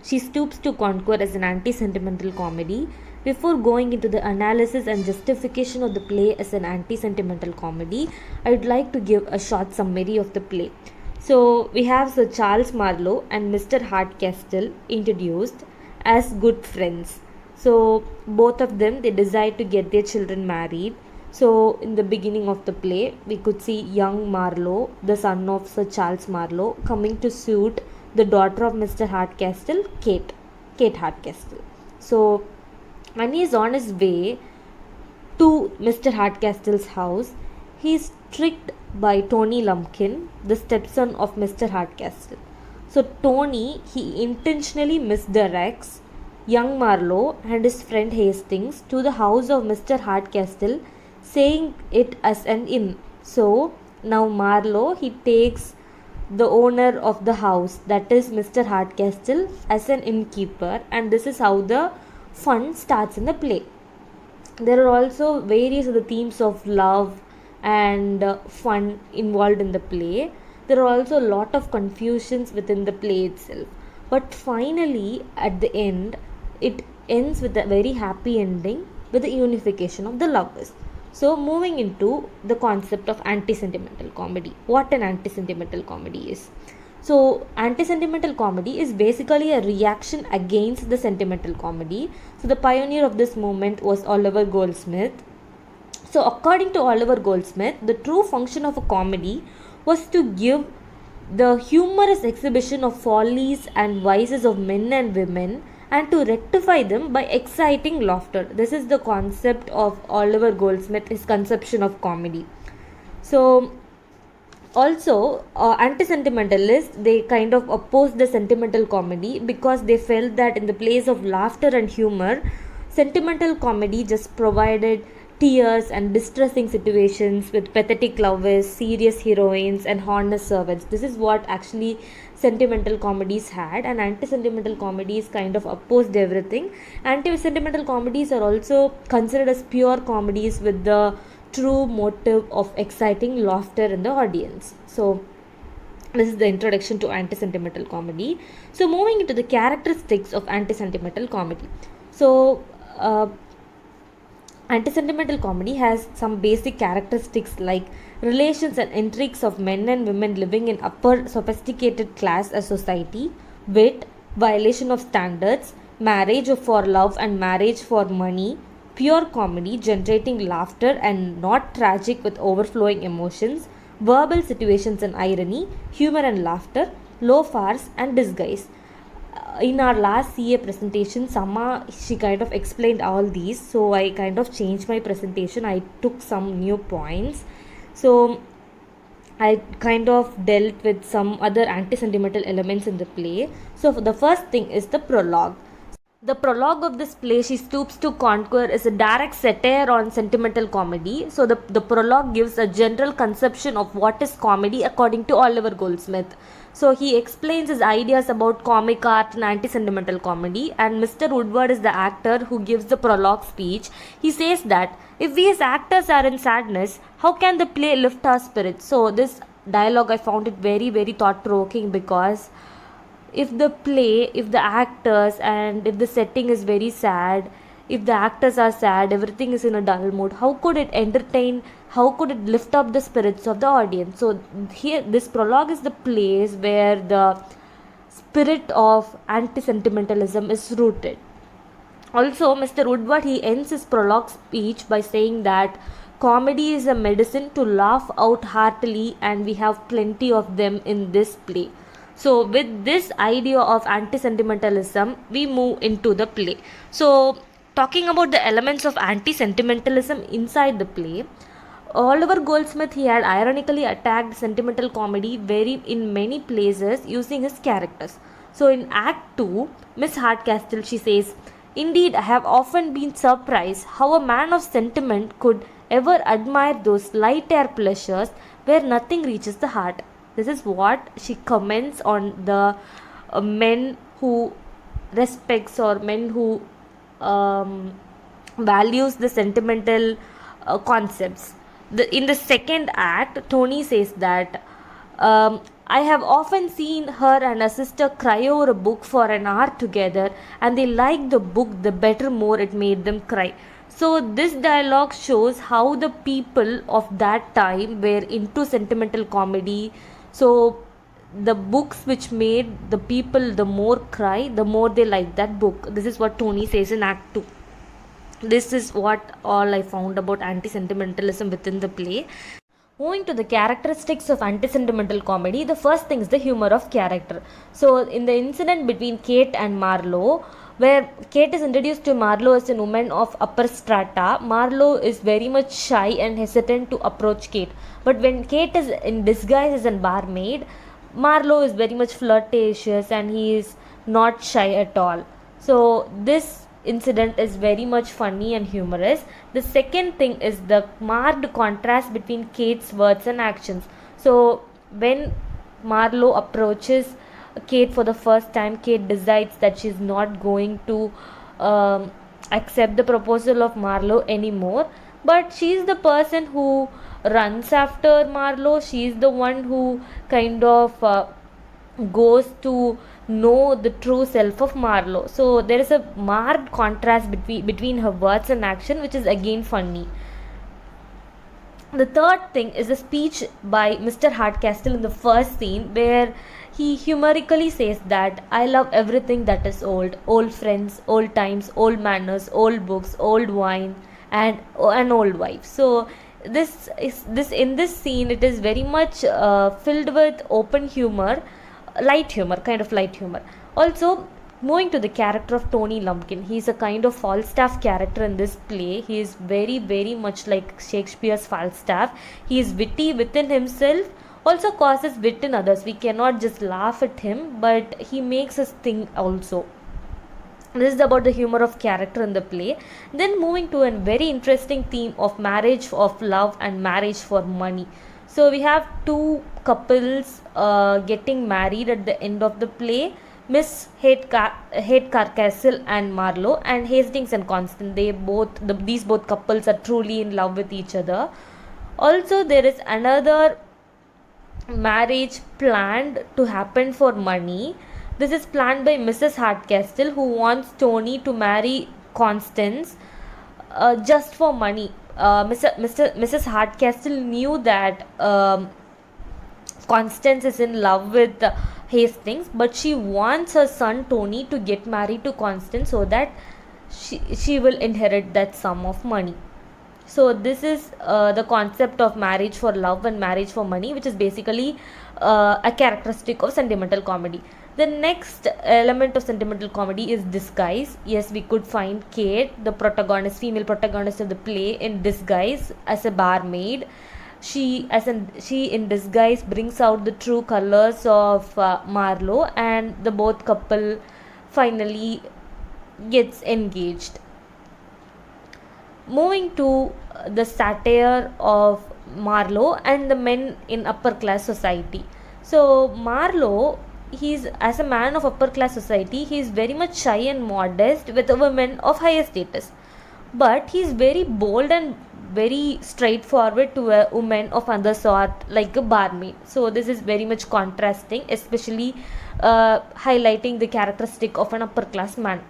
she stoops to conquer as an anti-sentimental comedy. Before going into the analysis and justification of the play as an anti-sentimental comedy, I would like to give a short summary of the play. So we have Sir Charles Marlow and Mr. Hardcastle introduced as good friends. So both of them, they decide to get their children married. So in the beginning of the play, we could see young Marlow, the son of Sir Charles Marlow, coming to suit the daughter of Mr. Hardcastle, Kate Hardcastle. So when he is on his way to Mr. Hardcastle's house, he is tricked by Tony Lumpkin, the stepson of Mr. Hardcastle. So Tony, he intentionally misdirects young Marlow and his friend Hastings to the house of Mr. Hardcastle, saying it as an inn. So now Marlow, he takes the owner of the house, that is Mr. Hardcastle, as an innkeeper, and this is how the fun starts in the play. There are also various other themes of love and fun involved in the play. There are also a lot of confusions within the play itself. But finally, at the end, it ends with a very happy ending with the unification of the lovers. So, moving into the concept of anti-sentimental comedy. What an anti-sentimental comedy is. So, anti-sentimental comedy is basically a reaction against the sentimental comedy. So, the pioneer of this movement was Oliver Goldsmith. So, according to Oliver Goldsmith, the true function of a comedy was to give the humorous exhibition of follies and vices of men and women and to rectify them by exciting laughter. This is the concept of Oliver Goldsmith, his conception of comedy. So, also, anti-sentimentalists, they kind of opposed the sentimental comedy because they felt that in the place of laughter and humor, sentimental comedy just provided tears and distressing situations with pathetic lovers, serious heroines, and honest servants. This is what actually sentimental comedies had, and anti-sentimental comedies kind of opposed everything. Anti-sentimental comedies are also considered as pure comedies with the true motive of exciting laughter in the audience. So this is the introduction to anti-sentimental comedy. So moving into the characteristics of anti-sentimental comedy. So anti-sentimental comedy has some basic characteristics like relations and intrigues of men and women living in upper sophisticated class as society, wit, violation of standards, marriage for love and marriage for money, pure comedy generating laughter and not tragic with overflowing emotions, verbal situations and irony, humor and laughter, low farce and disguise. In our last CA presentation, Sama, she kind of explained all these, so I kind of changed my presentation. I took some new points. So I kind of dealt with some other anti-sentimental elements in the play. So the first thing is the prologue. The prologue of this play, She Stoops to Conquer, is a direct satire on sentimental comedy. So the prologue gives a general conception of what is comedy according to Oliver Goldsmith. So he explains his ideas about comic art and anti-sentimental comedy, and Mr. Woodward is the actor who gives the prologue speech. He says that if we as actors are in sadness, how can the play lift our spirits? So this dialogue, I found it very, very thought-provoking, because if the play, if the actors, and if the setting is very sad, if the actors are sad, everything is in a dull mood, how could it entertain, how could it lift up the spirits of the audience? So here, this prologue is the place where the spirit of anti-sentimentalism is rooted. Also, Mr. Woodward, he ends his prologue speech by saying that comedy is a medicine to laugh out heartily, and we have plenty of them in this play. So with this idea of anti-sentimentalism, we move into the play. So talking about the elements of anti-sentimentalism inside the play, Oliver Goldsmith, he had ironically attacked sentimental comedy in many places using his characters. So in Act 2, Miss Hardcastle, she says, "Indeed, I have often been surprised how a man of sentiment could ever admire those light air pleasures where nothing reaches the heart." This is what she comments on the men who respects, or men who values the sentimental concepts. In the second act, Tony says that I have often seen her and her sister cry over a book for an hour together, and they liked the book the better more it made them cry. So, this dialogue shows how the people of that time were into sentimental comedy. So, the books which made the people the more cry, the more they like that book. This is what Tony says in Act 2. This is what all I found about anti sentimentalism within the play. Moving to the characteristics of anti-sentimental comedy, the first thing is the humor of character. So, in the incident between Kate and Marlow, where Kate is introduced to Marlow as a woman of upper strata, Marlow is very much shy and hesitant to approach Kate. But when Kate is in disguise as a barmaid, Marlow is very much flirtatious and he is not shy at all. So, this incident is very much funny and humorous. The second thing is the marked contrast between Kate's words and actions. So, when Marlow approaches Kate for the first time, Kate decides that she's not going to accept the proposal of Marlow anymore. But she's the person who runs after Marlow. She's the one who kind of goes to know the true self of Marlow. So there is a marked contrast between her words and action, which is again funny. The third thing is a speech by Mr. Hardcastle in the first scene, where he humorically says that I love everything that is old friends, old times, old manners, old books, old wine, and an old wife. So this in this scene, it is very much filled with open humor, light humor, kind of light humor. Also, moving to the character of Tony Lumpkin, he is a kind of Falstaff character in this play. He is very, very much like Shakespeare's Falstaff. He is witty within himself, also causes wit in others. We cannot just laugh at him, but he makes us think also. This is about the humor of character in the play. Then moving to a very interesting theme of marriage of love and marriage for money. So we have two couples getting married at the end of the play. Miss Hardcastle and Marlow, and Hastings and Constance. These both couples are truly in love with each other. Also, there is another marriage planned to happen for money. This is planned by Mrs. Hardcastle, who wants Tony to marry Constance just for money. Mrs. Hardcastle knew that Constance is in love with Hastings, but she wants her son Tony to get married to Constance so that she will inherit that sum of money. So this is the concept of marriage for love and marriage for money, which is basically a characteristic of sentimental comedy. The next element of sentimental comedy is disguise. Yes, we could find Kate, the protagonist, female protagonist of the play, in disguise as a barmaid. She in disguise brings out the true colors of Marlow, and the both couple finally gets engaged. Moving to the satire of Marlow and the men in upper class society. So Marlow, as a man of upper class society, he is very much shy and modest with women of higher status, but he is very bold and very straightforward to a woman of other sort, like a barmaid. So this is very much contrasting, especially highlighting the characteristic of an upper class man.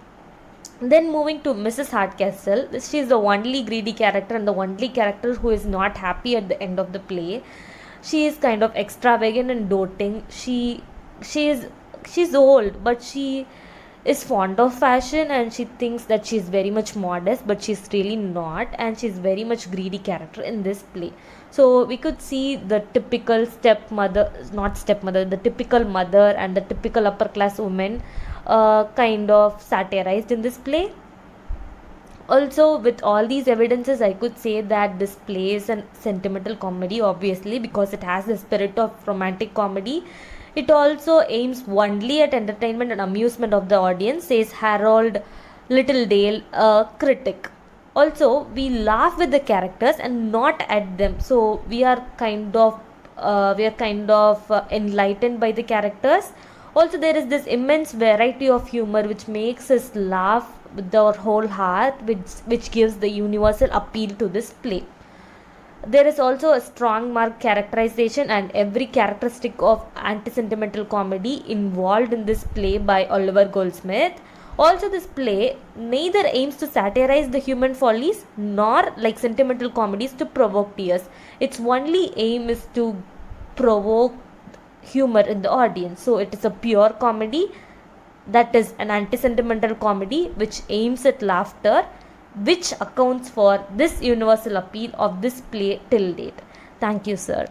Then moving to Mrs. Hardcastle, she is the only greedy character and the only character who is not happy at the end of the play. She is kind of extravagant and doting. She's old, but she is fond of fashion, and she thinks that she is very much modest, but she's really not, and she's very much greedy character in this play. So we could see the typical the typical mother and the typical upper class woman kind of satirized in this play. Also, with all these evidences, I could say that this play is a sentimental comedy, obviously, because it has the spirit of romantic comedy. It also aims only at entertainment and amusement of the audience, says Harold Littledale, a critic. Also, we laugh with the characters and not at them. So we are kind of enlightened by the characters. Also, there is this immense variety of humor which makes us laugh with our whole heart, which gives the universal appeal to this play. There is also a strong marked characterization and every characteristic of anti-sentimental comedy involved in this play by Oliver Goldsmith. Also, this play neither aims to satirize the human follies nor, like sentimental comedies, to provoke tears. Its only aim is to provoke humor in the audience. So, it is a pure comedy, that is an anti-sentimental comedy which aims at laughter, which accounts for this universal appeal of this play till date. Thank you, sir.